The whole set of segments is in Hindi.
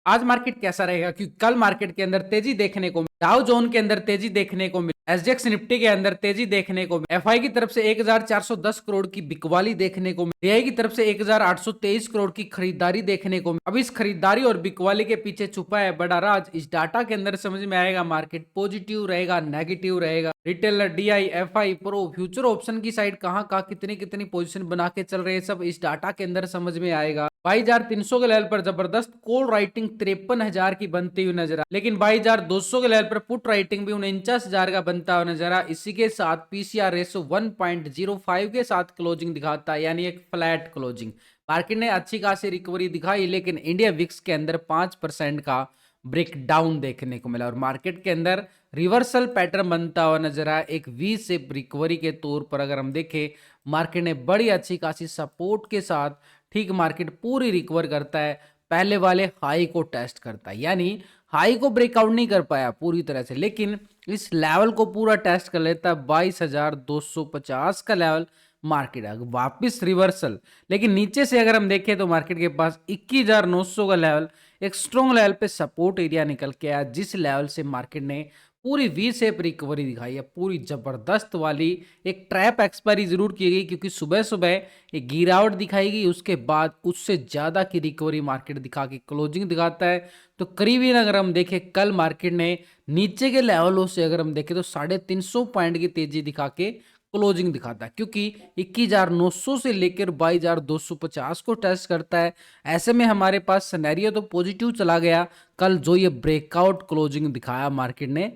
आज मार्केट कैसा रहेगा, क्योंकि कल मार्केट के अंदर तेजी देखने को डाउ जोन के अंदर तेजी देखने को मिली, एसजेक्स निफ्टी के अंदर तेजी देखने को मिली, एफआई की तरफ से 1410 करोड़ की बिकवाली देखने को मिली, डीआई की तरफ से 1823 करोड़ की खरीदारी देखने को मिली। अब इस खरीदारी और बिकवाली के पीछे छुपा है बड़ा राज, इस डाटा के अंदर समझ में आएगा। मार्केट पॉजिटिव रहेगा, नेगेटिव रहेगा, retailer, DI, FI, pro, future option की साइड कहां कहां कितनी कितनी पोजीशन बना के चल रहे हैं, सब इस डाटा के अंदर समझ में आएगा। 22,300 के लेवल पर जबरदस्त कॉल राइटिंग 53,000 की बनती हुई नजर आ, लेकिन 22,200 के लेवल पर पुट राइटिंग भी 49,000 का बनता हुआ नजर आ। इसी के साथ पीसीआर रेशो 1.05 के साथ क्लोजिंग दिखाता है, यानी एक फ्लैट क्लोजिंग। मार्केट ने अच्छी खासी रिकवरी दिखाई, लेकिन इंडिया विक्स के अंदर 5% का ब्रेक डाउन देखने को मिला और मार्केट के अंदर रिवर्सल पैटर्न बनता हुआ नजर आया। एक वी शेप रिकवरी के तौर पर अगर हम देखें, मार्केट ने बड़ी अच्छी खासी सपोर्ट के साथ ठीक मार्केट पूरी रिकवर करता है, पहले वाले हाई को टेस्ट करता है, यानी हाई को ब्रेकआउट नहीं कर पाया पूरी तरह से, लेकिन इस लेवल को पूरा टेस्ट कर लेता है। 22,250 का लेवल मार्केट है वापिस रिवर्सल, लेकिन नीचे से अगर हम देखें तो मार्केट के पास 21,900 का लेवल एक स्ट्रॉन्ग लेवल पे सपोर्ट एरिया निकल के आया, जिस लेवल से मार्केट ने पूरी वी शेप रिकवरी दिखाई है, पूरी जबरदस्त वाली। एक ट्रैप एक्सपायरी जरूर की गई, क्योंकि सुबह सुबह एक गिरावट दिखाई गई, उसके बाद उससे ज्यादा की रिकवरी मार्केट दिखा के क्लोजिंग दिखाता है। तो करीबन अगर हम देखें, कल मार्केट ने नीचे के लेवलों से अगर हम देखें तो 350 पॉइंट की तेजी दिखा के क्लोजिंग दिखाता है, क्योंकि 21,900 से लेकर 22,250 को टेस्ट करता है। ऐसे में हमारे पास सिनेरियो तो पॉजिटिव चला गया कल, जो ये ब्रेकआउट क्लोजिंग दिखाया मार्केट ने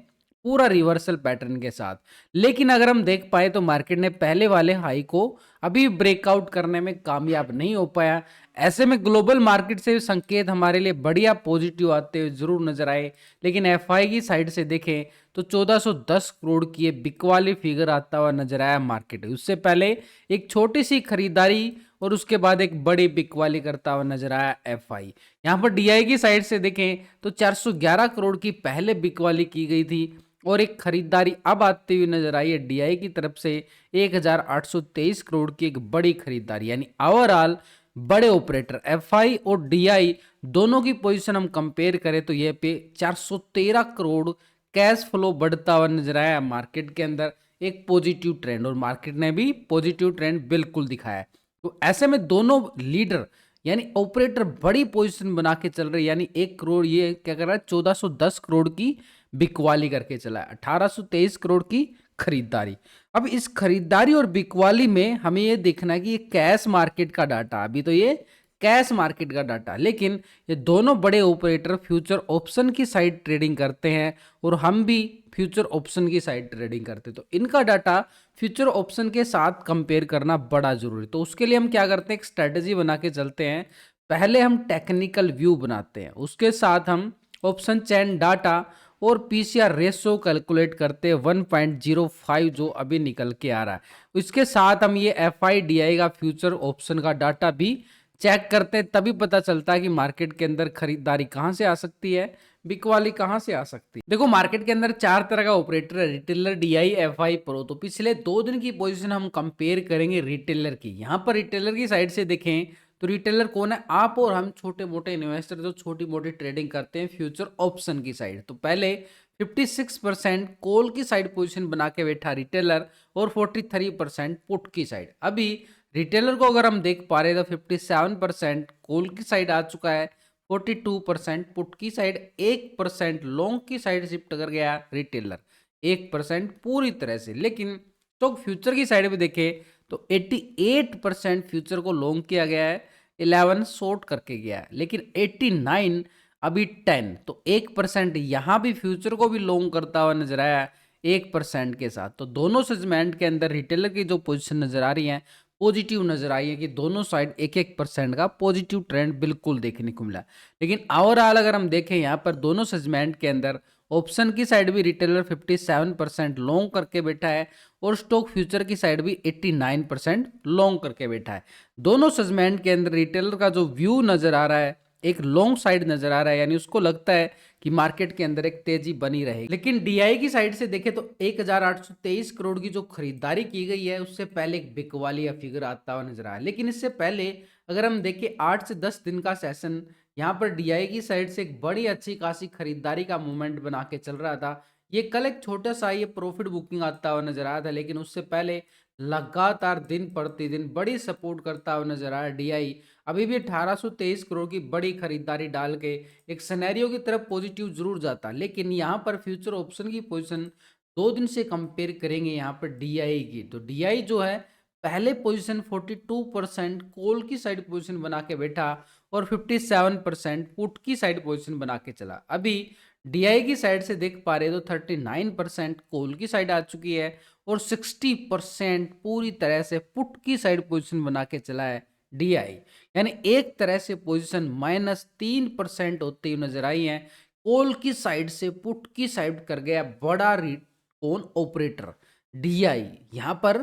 पूरा रिवर्सल पैटर्न के साथ। लेकिन अगर हम देख पाए तो मार्केट ने पहले वाले हाई को अभी ब्रेकआउट करने में कामयाब नहीं हो पाया। ऐसे में ग्लोबल मार्केट से संकेत हमारे लिए बढ़िया पॉजिटिव आते हुए जरूर नजर आए, लेकिन एफआई की साइड से देखें तो 1410 करोड़ की बिक वाली फिगर आता हुआ नजर आया मार्केट। उससे पहले एक छोटी सी खरीदारी और उसके बाद एक बड़ी बिक वाली करता हुआ नजर आया एफआई। यहां पर डीआई की साइड से देखें तो 411 करोड़ की पहले बिक वाली की गई थी और एक खरीदारी अब आती हुई नजर आई है डीआई की तरफ से 1823 करोड़ की एक बड़ी खरीदारी, यानी ओवरऑल बड़े ऑपरेटर एफआई और डीआई दोनों की पोजीशन हम कंपेयर करें तो ये पे 413 करोड़ कैश फ्लो बढ़ता हुआ नजर आया मार्केट के अंदर। एक पॉजिटिव ट्रेंड, और मार्केट ने भी पॉजिटिव ट्रेंड बिल्कुल दिखाया है। तो ऐसे में दोनों लीडर यानी ऑपरेटर बड़ी पोजीशन बना के चल रहे, यानी 1 करोड़ ये क्या कर रहा है, 1410 करोड़ की बिकवाली करके चला है, 1823 करोड़ की खरीदारी। अब इस खरीदारी और बिकवाली में हमें ये देखना है कि ये कैश मार्केट का डाटा, अभी तो ये कैश मार्केट का डाटा, लेकिन ये दोनों बड़े ऑपरेटर फ्यूचर ऑप्शन की साइड ट्रेडिंग करते हैं और हम भी फ्यूचर ऑप्शन की साइड ट्रेडिंग करते हैं। तो इनका डाटा फ्यूचर ऑप्शन के साथ कंपेयर करना बड़ा जरूरी। तो उसके लिए हम क्या करते हैं, एक स्ट्रेटजी बना के चलते हैं। पहले हम टेक्निकल व्यू बनाते हैं, उसके साथ हम ऑप्शन चेन डाटा और पीसीआर रेशो कैलकुलेट करते हैं 1.05 जो अभी निकल के आ रहा है। इसके साथ हम ये एफआईडीआई का फ्यूचर ऑप्शन का डाटा भी चेक करते हैं, तभी पता चलता है कि मार्केट के अंदर खरीदारी कहां से आ सकती है, बिकवाली कहां से आ सकती है। देखो मार्केट के अंदर 4 तरह का ऑपरेटर है, रिटेलर, डीआई, एफआई, प्रो। तो पिछले 2 दिन की पोजीशन हम कंपेयर करेंगे रिटेलर की। यहां पर रिटेलर की साइड से देखें तो रिटेलर कौन है, आप और हम छोटे मोटे इन्वेस्टर जो छोटी मोटी ट्रेडिंग करते हैं फ्यूचर ऑप्शन की साइड। तो पहले 56% कॉल की साइड पोजीशन बना के बैठा रिटेलर और 43% पुट की साइड। अभी रिटेलर को अगर हम देख पा रहे हैं तो 57% कॉल की साइड आ चुका है, 42% पुट की साइड, 1% लॉन्ग की साइड शिफ्ट कर गया रिटेलर, 1% पूरी तरह से। लेकिन तो फ्यूचर की साइड भी देखे तो 88% फ्यूचर को लॉन्ग किया गया है, 11 शॉर्ट करके गया है, लेकिन 89 अभी 10, तो 1% यहां भी फ्यूचर को भी लॉन्ग करता हुआ नजर आया 1% के साथ। तो दोनों सेगमेंट के अंदर रिटेलर की जो पोजीशन नजर आ रही है पॉजिटिव नजर आई है कि दोनों साइड 1-1% का पॉजिटिव ट्रेंड बिल्कुल देखने को मिला। लेकिन ओवरऑल अगर हम देखें यहाँ पर दोनों सेगमेंट के अंदर ऑप्शन की साइड भी रिटेलर 57% लॉन्ग करके बैठा है और स्टॉक फ्यूचर की साइड भी 89% लॉन्ग करके बैठा है। दोनों सेगमेंट के अंदर रिटेलर का जो व्यू नजर आ रहा है एक लॉन्ग साइड नजर आ रहा है, यानी उसको लगता है कि मार्केट के अंदर एक तेजी बनी रहेगी। लेकिन डीआई की साइड से देखें तो 1823 करोड़ की जो खरीदारी की गई है उससे पहले एक बिकवाली या फिगर आता हुआ नजर आया। लेकिन इससे पहले अगर हम देखें 8 से 10 दिन का सेशन यहाँ पर डीआई की साइड से एक बड़ी अच्छी खासी खरीदारी का मूवमेंट बना के चल रहा था। ये कल एक छोटा सा ये प्रॉफिट बुकिंग आता हुआ नजर आया था, लेकिन उससे पहले लगातार दिन प्रतिदिन बड़ी सपोर्ट करता हुआ नजर आया डीआई। अभी भी 1823 करोड़ की बड़ी खरीदारी डाल के एक सिनेरियो की तरफ पॉजिटिव जरूर जाता, लेकिन यहाँ पर फ्यूचर ऑप्शन की पोजीशन 2 दिन से कंपेयर करेंगे यहाँ पर डीआई की, तो डीआई जो है पहले पोजीशन 42% कॉल की साइड पोजीशन बना के बैठा और 57% पुट की साइड पोजीशन बना के चला। अभी डीआई की साइड से देख पा रहे तो 39% कॉल की साइड आ चुकी है और 60% पूरी तरह से पुट की साइड पोजीशन बना के चला है डीआई। यानी एक तरह से पोजीशन -3% होती हुई नजर आई है। कॉल की साइड से पुट की साइड कर गया बड़ा कौन ऑपरेटर डीआई। यहां पर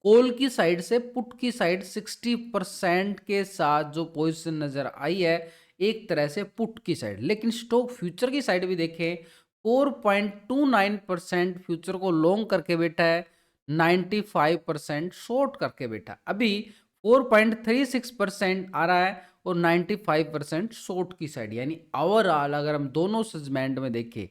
कॉल की साइड से पुट की साइड 60% के साथ जो पोजीशन नजर आई है एक तरह से पुट की साइड। लेकिन स्टॉक फ्यूचर की साइड भी देखें 4.29% फ्यूचर को लॉन्ग करके बैठा है, 95% शॉर्ट करके बैठा। अभी 4.36% आ रहा है और 95% शॉर्ट की साइड। यानी ओवरऑल अगर हम दोनों सेगमेंट में देखें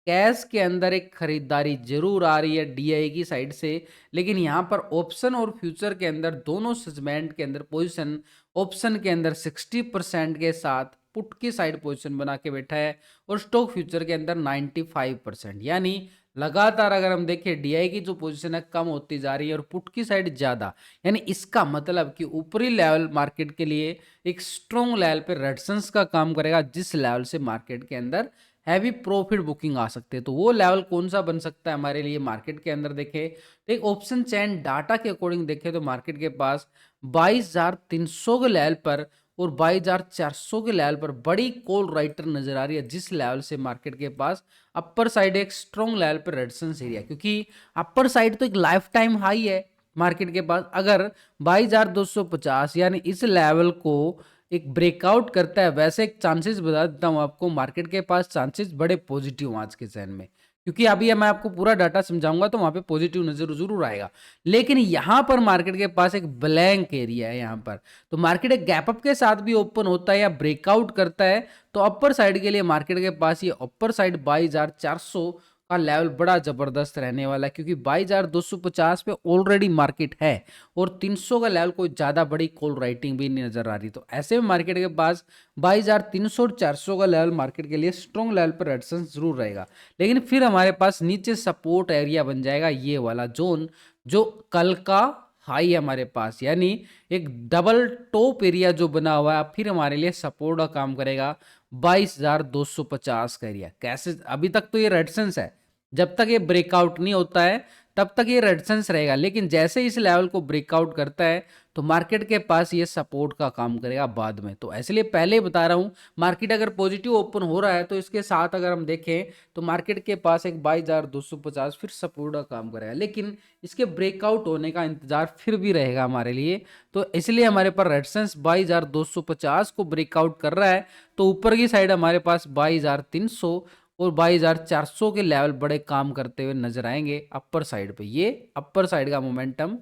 कैश के अंदर एक खरीदारी जरूर आ रही है डीआई की साइड से, लेकिन यहाँ पर ऑप्शन और फ्यूचर के अंदर दोनों सेगमेंट के अंदर पोजीशन ऑप्शन के अंदर 60% के साथ पुट की साइड पोजीशन बना के बैठा है और स्टॉक फ्यूचर के अंदर 95%। यानी लगातार अगर हम देखें डीआई की जो पोजीशन है कम होती जा रही है और पुट की साइड ज्यादा। यानी इसका मतलब कि ऊपरी लेवल मार्केट के लिए एक स्ट्रॉन्ग लेवल पे रेजिस्टेंस का काम करेगा, जिस लेवल से मार्केट के अंदर हैवी प्रॉफिट बुकिंग आ सकते हैं। तो वो लेवल कौन सा बन सकता है हमारे लिए मार्केट के अंदर देखें तो एक ऑप्शन चैन डाटा के अकॉर्डिंग देखें तो मार्केट के पास 22,300 के लेवल पर और 22,400 के लेवल पर बड़ी कॉल राइटर नजर आ रही है, जिस लेवल से मार्केट के पास अपर साइड एक स्ट्रॉन्ग लेवल पर रेजिस्टेंस एरिया, क्योंकि अपर साइड तो एक लाइफ टाइम हाई है मार्केट के पास। अगर 22,250 यानी इस लेवल को एक ब्रेकआउट करता है, वैसे एक चांसेस बता देता हूं आपको, मार्केट के पास चांसेस बड़े पॉजिटिव आज के चैन में, क्योंकि अभी मैं आपको पूरा डाटा समझाऊंगा तो वहां पे पॉजिटिव नजर जरूर आएगा। लेकिन यहां पर मार्केट के पास एक ब्लैंक एरिया है यहां पर, तो मार्केट एक गैप अप के साथ भी ओपन होता है या ब्रेकआउट करता है तो अपर साइड के लिए मार्केट के पास ये अपर साइड 22,400 का लेवल बड़ा जबरदस्त रहने वाला है, क्योंकि 22,250 पे ऑलरेडी मार्केट है और 300 का लेवल कोई ज्यादा बड़ी कॉल राइटिंग भी नहीं नजर आ रही। तो ऐसे में मार्केट के पास 22,300 और 400 का लेवल मार्केट के लिए स्ट्रॉन्ग लेवल पर रेजिस्टेंस जरूर रहेगा। लेकिन फिर हमारे पास नीचे सपोर्ट एरिया बन जाएगा ये वाला जोन, जो कल का हाई है हमारे पास, यानी एक डबल टॉप एरिया जो बना हुआ है फिर हमारे लिए सपोर्ट का काम करेगा 22,250 का एरिया। कैसे, अभी तक तो ये रेजिस्टेंस है, जब तक ये ब्रेकआउट नहीं होता है तब तक ये रेजिस्टेंस रहेगा, लेकिन जैसे इस लेवल को ब्रेकआउट करता है तो मार्केट के पास ये सपोर्ट का काम करेगा बाद में। तो इसलिए पहले बता रहा हूं मार्केट अगर पॉजिटिव ओपन हो रहा है तो इसके साथ अगर हम देखें तो मार्केट के पास एक 22,250 फिर सपोर्ट का काम करेगा, लेकिन इसके ब्रेकआउट होने का इंतजार फिर भी रहेगा हमारे लिए। तो इसलिए हमारे पास रेजिस्टेंस 22,250 को ब्रेकआउट कर रहा है तो ऊपर की साइड हमारे पास 22,300 और 22,400 के लेवल बड़े काम करते हुए नजर आएंगे अपर साइड पे। ये अपर साइड का मोमेंटम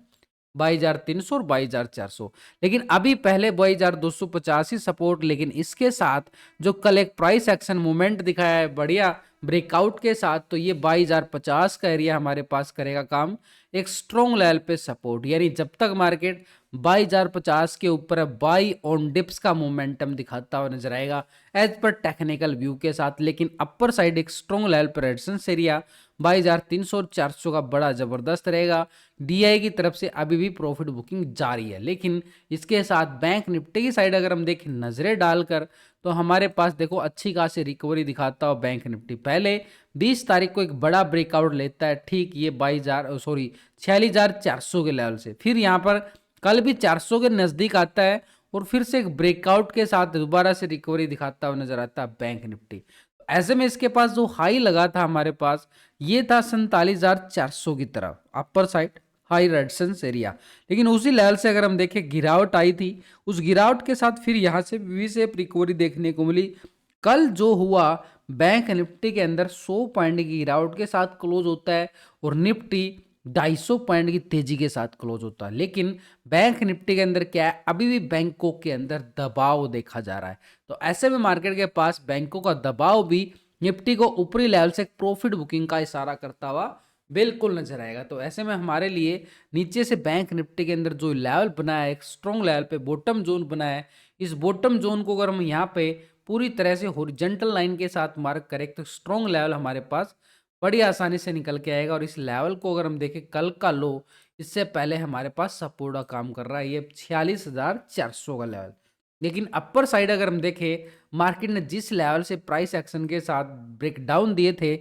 22,300 और 22,400, लेकिन अभी पहले 22,250 ही सपोर्ट, लेकिन इसके साथ जो कल एक प्राइस एक्शन मूवमेंट दिखाया है बढ़िया ब्रेकआउट के साथ, तो ये 22,050 का एरिया हमारे पास करेगा काम एक स्ट्रॉन्ग लेवल पे सपोर्ट। यानी जब तक मार्केट 22,050 के ऊपर बाई ऑन डिप्स का मोमेंटम दिखाता हुआ नजर आएगा एज पर टेक्निकल व्यू के साथ, लेकिन अपर साइड एक स्ट्रॉन्ग लेवल पर रेजिस्टेंस एरिया 22,300 और 400 का बड़ा जबरदस्त रहेगा। डीआई की तरफ से अभी भी प्रॉफिट बुकिंग जारी है, लेकिन इसके साथ बैंक निफ्टी की साइड अगर हम देखें नजरें डालकर तो हमारे पास देखो अच्छी खासी रिकवरी दिखाता हो बैंक निफ्टी। पहले 20 तारीख को एक बड़ा ब्रेकआउट लेता है, ठीक ये 46,400 के लेवल से, फिर यहाँ पर कल भी 400 के नजदीक आता है और फिर से एक ब्रेकआउट के साथ दोबारा से रिकवरी दिखाता हुआ नजर आता है बैंक निफ्टी। ऐसे में इसके पास जो हाई लगा था हमारे पास ये था 47,400 की तरफ upper side high resistance area, लेकिन उसी लेवल से अगर हम देखें गिरावट आई थी, उस गिरावट के साथ फिर यहां से वी शेप रिकवरी देखने को मिली। कल जो हुआ बैंक निफ्टी के अंदर 100 पॉइंट की गिरावट के साथ क्लोज होता है और निफ्टी 250 पॉइंट की तेजी के साथ क्लोज होता है। लेकिन बैंक निफ्टी के अंदर क्या है, अभी भी बैंकों के अंदर दबाव देखा जा रहा है। तो ऐसे में मार्केट के पास बैंकों का दबाव भी निफ्टी को ऊपरी लेवल से प्रॉफिट बुकिंग का इशारा करता हुआ बिल्कुल नजर आएगा। तो ऐसे में हमारे लिए नीचे से बैंक निफ्टी के अंदर जो लेवल बना है, एक स्ट्रॉन्ग लेवल पे बॉटम जोन बना है, इस बॉटम जोन को अगर हम यहाँ पे पूरी तरह से हॉरिजॉन्टल लाइन के साथ मार्क करें तो स्ट्रॉन्ग लेवल हमारे पास बड़ी आसानी से निकल के आएगा। और इस लेवल को अगर हम देखें कल का लो, इससे पहले हमारे पास सपोर्ट का काम कर रहा है, ये 46,400 का लेवल। लेकिन अपर साइड अगर हम देखें, मार्केट ने जिस लेवल से प्राइस एक्शन के साथ ब्रेक डाउन दिए थे,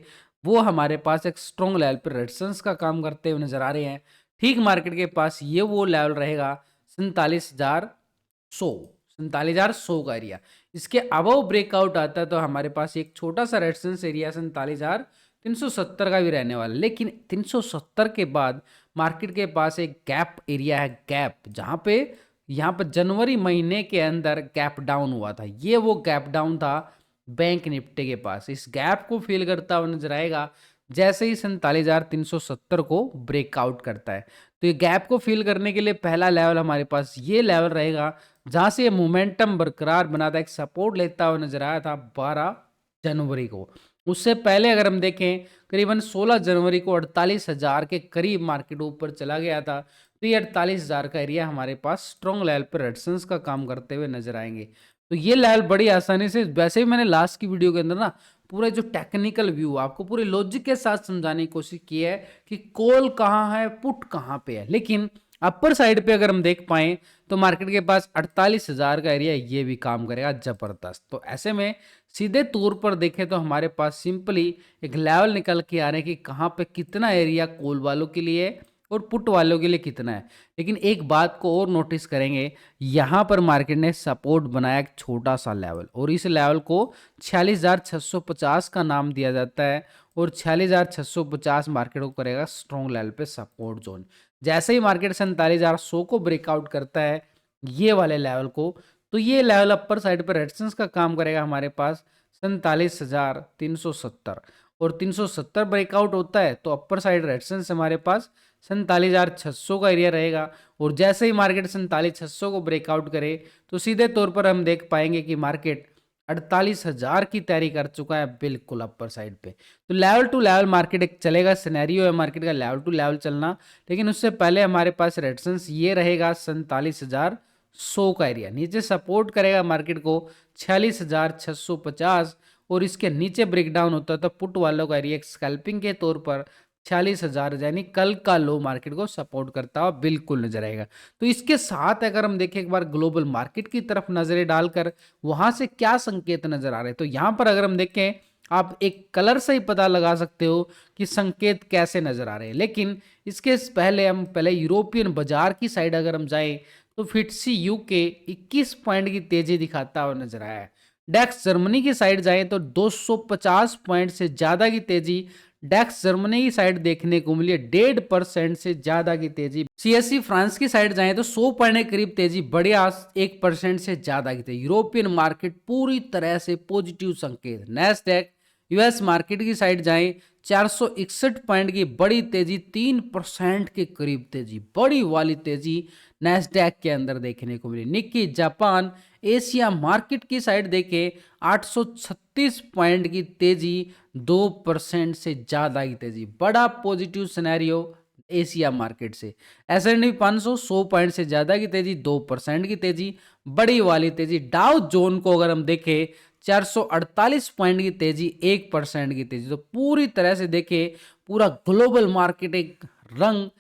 वो हमारे पास एक स्ट्रॉन्ग लेवल पर रेजिस्टेंस का काम करते हुए नजर आ रहे हैं। ठीक मार्केट के पास ये वो लेवल रहेगा 47,100 का एरिया। इसके अबव ब्रेकआउट आता है तो हमारे पास एक छोटा सा रेजिस्टेंस एरिया 47,370 का भी रहने वाला। लेकिन 370 के बाद मार्केट के पास एक गैप एरिया है, गैप, जहां पे यहाँ पर जनवरी महीने के अंदर गैप डाउन हुआ था। ये वो गैप डाउन था बैंक निफ्टी के पास। इस गैप को फिल करता हुआ नजर आएगा जैसे ही 47,370 को ब्रेकआउट करता है। तो ये गैप को फिल करने के लिए पहला लेवल हमारे पास ये लेवल रहेगा, जहां से ये मोमेंटम बरकरार बना था, एक सपोर्ट लेता हुआ नजर आया था 12 जनवरी को। उससे पहले अगर हम देखें करीबन 16 जनवरी को 48,000 के करीब मार्केट ऊपर चला गया था। तो ये 48,000 का एरिया हमारे पास स्ट्रॉन्ग लेवल पर रेजिस्टेंस का काम करते हुए नजर आएंगे। तो ये लेवल बड़ी आसानी से, वैसे ही मैंने लास्ट की वीडियो के अंदर ना पूरा जो टेक्निकल व्यू आपको पूरे लॉजिक के साथ समझाने की कोशिश की है कि कॉल कहाँ है, पुट कहाँ पे है। लेकिन अपर साइड पे अगर हम देख पाए तो मार्केट के पास 48,000 का एरिया ये भी काम करेगा जबरदस्त। तो ऐसे में सीधे तौर पर देखें तो हमारे पास सिंपली एक लेवल निकल के आ रहे हैं कि कहाँ पे कितना एरिया कॉल वालों के लिए और पुट वालों के लिए कितना है। लेकिन एक बात को और नोटिस करेंगे, यहाँ पर मार्केट ने सपोर्ट बनाया एक छोटा सा लेवल, और इस लेवल को 46,650 का नाम दिया जाता है। और 46,650 मार्केट को करेगा स्ट्रॉन्ग लेवल पे सपोर्ट जोन। जैसे ही मार्केट 47,100 को ब्रेकआउट करता है ये वाले लेवल को, तो ये लेवल अपर साइड पर रेजिस्टेंस का काम करेगा हमारे पास 47,370। और 370 ब्रेकआउट होता है तो अपर साइड रेजिस्टेंस हमारे पास 47,600 का एरिया रहेगा। और जैसे ही मार्केट 47,600 को ब्रेकआउट करे तो सीधे तौर पर हम देख पाएंगे कि मार्केट 48,000 की तैयारी कर चुका है बिल्कुल अपर साइड पे। तो लेवल टू लेवल मार्केट एक चलेगा, सिनेरियो है मार्केट का लेवल टू लेवल चलना। लेकिन उससे पहले हमारे पास रेजिस्टेंस ये रहेगा 47,100 का एरिया, नीचे सपोर्ट करेगा मार्केट को 46,650। और इसके नीचे ब्रेकडाउन होता है तो पुट वालों का एरिया स्कैल्पिंग के तौर पर 46,000 यानी कल का लो मार्केट को सपोर्ट करता हुआ बिल्कुल नजर आएगा। तो इसके साथ अगर हम देखें एक बार ग्लोबल मार्केट की तरफ नजरें डालकर वहां से क्या संकेत नजर आ रहे हैं, तो यहां पर अगर हम देखें आप एक कलर से ही पता लगा सकते हो कि संकेत कैसे नजर आ रहे हैं। लेकिन इसके पहले हम यूरोपियन बाजार की साइड अगर हम जाएं तो फिट्सी यूके 21 पॉइंट की तेजी दिखाता हुआ नजर आया है। डेक्स जर्मनी की साइड जाएं तो 250 पॉइंट से ज्यादा की तेजी डेक्स जर्मनी की साइड देखने को मिली है, 1.5% से ज्यादा की तेजी। सीएससी फ्रांस की साइड जाएं तो 100 पॉइंट के करीब तेजी, बढ़िया 1% से ज्यादा की तेजी। यूरोपियन मार्केट पूरी तरह से पॉजिटिव संकेत। नैस्डैक यूएस मार्केट की साइड जाएं 461 पॉइंट की बड़ी तेजी, 3% के करीब तेजी, बड़ी वाली तेजी नैस्डैक के अंदर देखने को मिली। निक्की जापान एशिया मार्केट की साइड देखे 836 पॉइंट की तेजी, 2% से ज्यादा की तेजी, बड़ा पॉजिटिव सिनेरियो एशिया मार्केट से। S&P 500 100 पॉइंट से ज्यादा की तेजी, 2% की तेजी, बड़ी वाली तेजी। डाउ जोन को अगर हम देखें 448 पॉइंट की तेजी, 1% की तेजी। तो पूरी तरह से देखें पूरा ग्लोबल मार्केट एक रंग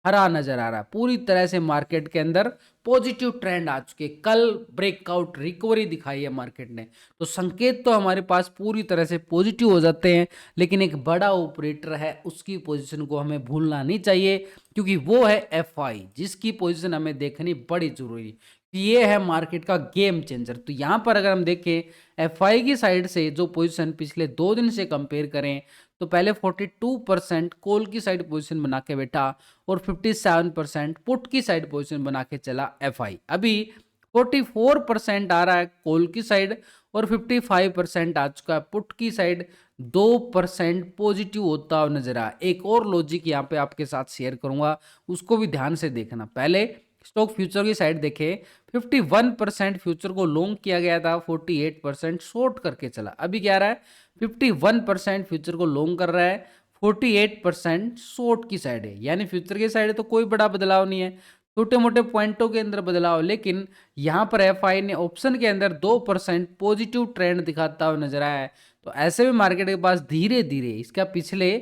हरा नजर आ रहा है। पूरी तरह से मार्केट के अंदर पॉजिटिव ट्रेंड आ चुके। कल ब्रेकआउट रिकवरी दिखाई है मार्केट ने, तो संकेत तो हमारे पास पूरी तरह से पॉजिटिव हो जाते हैं। लेकिन एक बड़ा ऑपरेटर है, उसकी पोजीशन को हमें भूलना नहीं चाहिए, क्योंकि वो है एफआई, जिसकी पोजीशन हमें देखनी बड़ी जरूरी। ये है मार्केट का गेम चेंजर। तो यहाँ पर अगर हम देखें एफआई की साइड से जो पोजीशन पिछले 2 दिन से कंपेयर करें तो पहले 42% कॉल की साइड पोजीशन बना के बैठा और 57% पुट की साइड पोजीशन बना के चला एफआई। अभी 44% आ रहा है कॉल की साइड और 55% आ चुका है पुट की साइड। 2% पॉजिटिव होता हुआ नजर आ। एक और लॉजिक यहाँ पे आपके साथ शेयर करूंगा, उसको भी ध्यान से देखना। पहले स्टॉक फ्यूचर की साइड देखे, 51% फ्यूचर को लॉन्ग किया गया था, 48% शॉर्ट करके चला। अभी क्या रहा है, 51% फ्यूचर को लॉन्ग कर रहा है, 48% शॉर्ट की साइड है। यानी फ्यूचर की साइड तो कोई बड़ा बदलाव नहीं है, छोटे मोटे पॉइंटों के अंदर बदलाव। लेकिन यहां पर एफआई ने ऑप्शन के अंदर 2% पॉजिटिव ट्रेंड दिखाता हुआ नजर आया है। तो ऐसे में मार्केट के पास धीरे धीरे इसका पिछले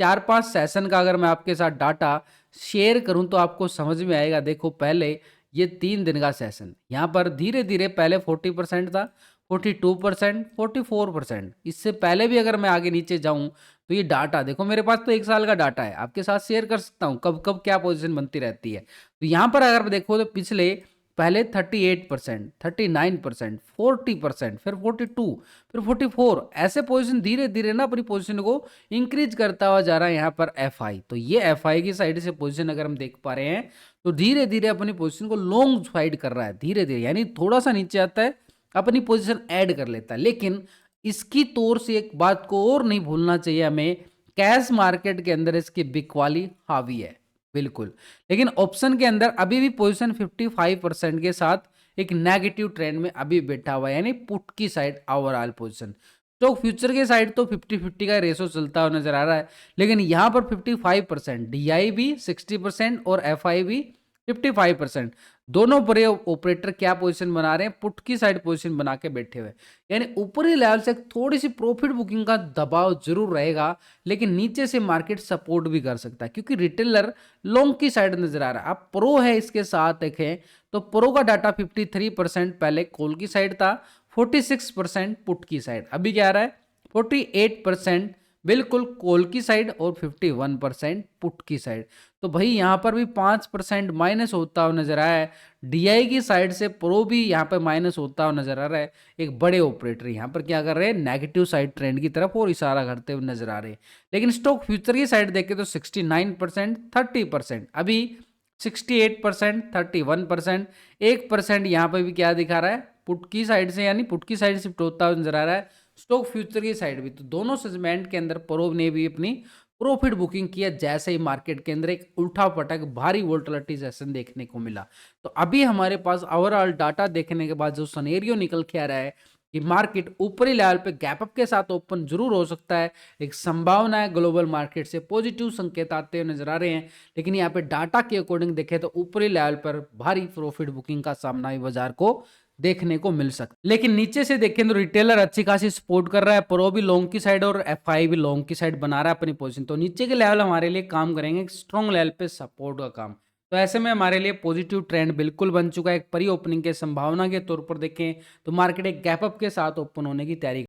4-5 सेशन का अगर मैं आपके साथ डाटा शेयर करूं तो आपको समझ में आएगा। देखो पहले ये 3 दिन का सेशन, यहाँ पर धीरे धीरे पहले 40% था, 42%, 44%। इससे पहले भी अगर मैं आगे नीचे जाऊं तो ये डाटा देखो, मेरे पास तो 1 साल का डाटा है, आपके साथ शेयर कर सकता हूं कब कब क्या पोजीशन बनती रहती है। तो यहाँ पर अगर देखो तो पिछले पहले 38%, 39%, 40%, फिर 42, फिर 44, ऐसे पोजीशन धीरे धीरे ना अपनी पोजीशन को इंक्रीज करता हुआ जा रहा है यहाँ पर एफआई। तो ये एफआई की साइड से पोजीशन अगर हम देख पा रहे हैं तो धीरे धीरे अपनी पोजीशन को लॉन्ग साइड कर रहा है, धीरे धीरे। यानी थोड़ा सा नीचे आता है अपनी पोजीशन ऐड कर लेता है। लेकिन इसकी तौर से एक बात को और नहीं भूलना चाहिए हमें, कैश मार्केट के अंदर इसकी बिकवाली हावी है बिल्कुल। लेकिन ऑप्शन के अंदर अभी भी पोजीशन 55% के साथ एक नेगेटिव ट्रेंड में अभी बैठा हुआ है, यानी पुट की साइड ओवरऑल पोजीशन। तो फ्यूचर के साइड तो 50-50 का रेशो चलता हुआ नजर आ रहा है, लेकिन यहां पर 55%, डीआई भी 60% और एफआई भी 55%, दोनों बड़े ऑपरेटर क्या पोजीशन बना रहे हैं, पुट की साइड पोजीशन बना के बैठे हुए। यानी ऊपरी लेवल से थोड़ी सी प्रॉफिट बुकिंग का दबाव जरूर रहेगा, लेकिन नीचे से मार्केट सपोर्ट भी कर सकता है क्योंकि रिटेलर लॉन्ग की साइड नजर आ रहा है। अब प्रो है इसके साथ देखें तो प्रो का डाटा 53% पहले कॉल की साइड था, 46% पुट की साइड। अभी क्या आ रहा है, 48% बिल्कुल कॉल की साइड और 51% पुट की साइड। तो भाई यहां पर भी 5% माइनस होता हुआ नजर आया है। डीआई की साइड से प्रो भी यहां पर माइनस होता हुआ नजर आ रहा है। एक बड़े ऑपरेटर यहां पर क्या कर रहे हैं, नेगेटिव साइड ट्रेंड की तरफ और इशारा करते हुए नजर आ रहे हैं। लेकिन स्टॉक फ्यूचर की साइड देखें तो 69%, 30%, अभी 68%, 31%, 1% यहां पर भी क्या दिखा रहा है, पुट की साइड से, यानी पुट की साइड शिफ्ट होता हुआ नजर आ रहा है स्टॉक फ्यूचर की साइड भी। तो दोनों सेगमेंट के अंदर प्रो ने भी अपनी प्रॉफिट बुकिंग किया जैसे ही मार्केट के अंदर एक उल्टा पटक भारी वोलेटिलिटी सेशन देखने को मिला। तो अभी हमारे पास ओवरऑल डाटा देखने के बाद जो सिनेरियो निकल के आ रहा है कि मार्केट ऊपरी लेवल पे गैप अप के साथ ओपन जरूर हो सकता है, एक संभावना है ग्लोबल मार्केट से पॉजिटिव संकेत आते हुए नजर आ रहे हैं। लेकिन यहाँ पे डाटा के अकॉर्डिंग देखें तो ऊपरी लेवल पर भारी प्रॉफिट बुकिंग का सामना भी बाजार को देखने को मिल सकता है। लेकिन नीचे से देखें तो रिटेलर अच्छी खासी सपोर्ट कर रहा है, प्रो भी लॉन्ग की साइड और एफआई भी लॉन्ग की साइड बना रहा है अपनी पोजीशन। तो नीचे के लेवल हमारे लिए काम करेंगे स्ट्रॉन्ग लेवल पे सपोर्ट का काम। तो ऐसे में हमारे लिए पॉजिटिव ट्रेंड बिल्कुल बन चुका है। एक परी ओपनिंग के संभावना के तौर पर देखें तो मार्केट एक गैप अप के साथ ओपन होने की तैयारी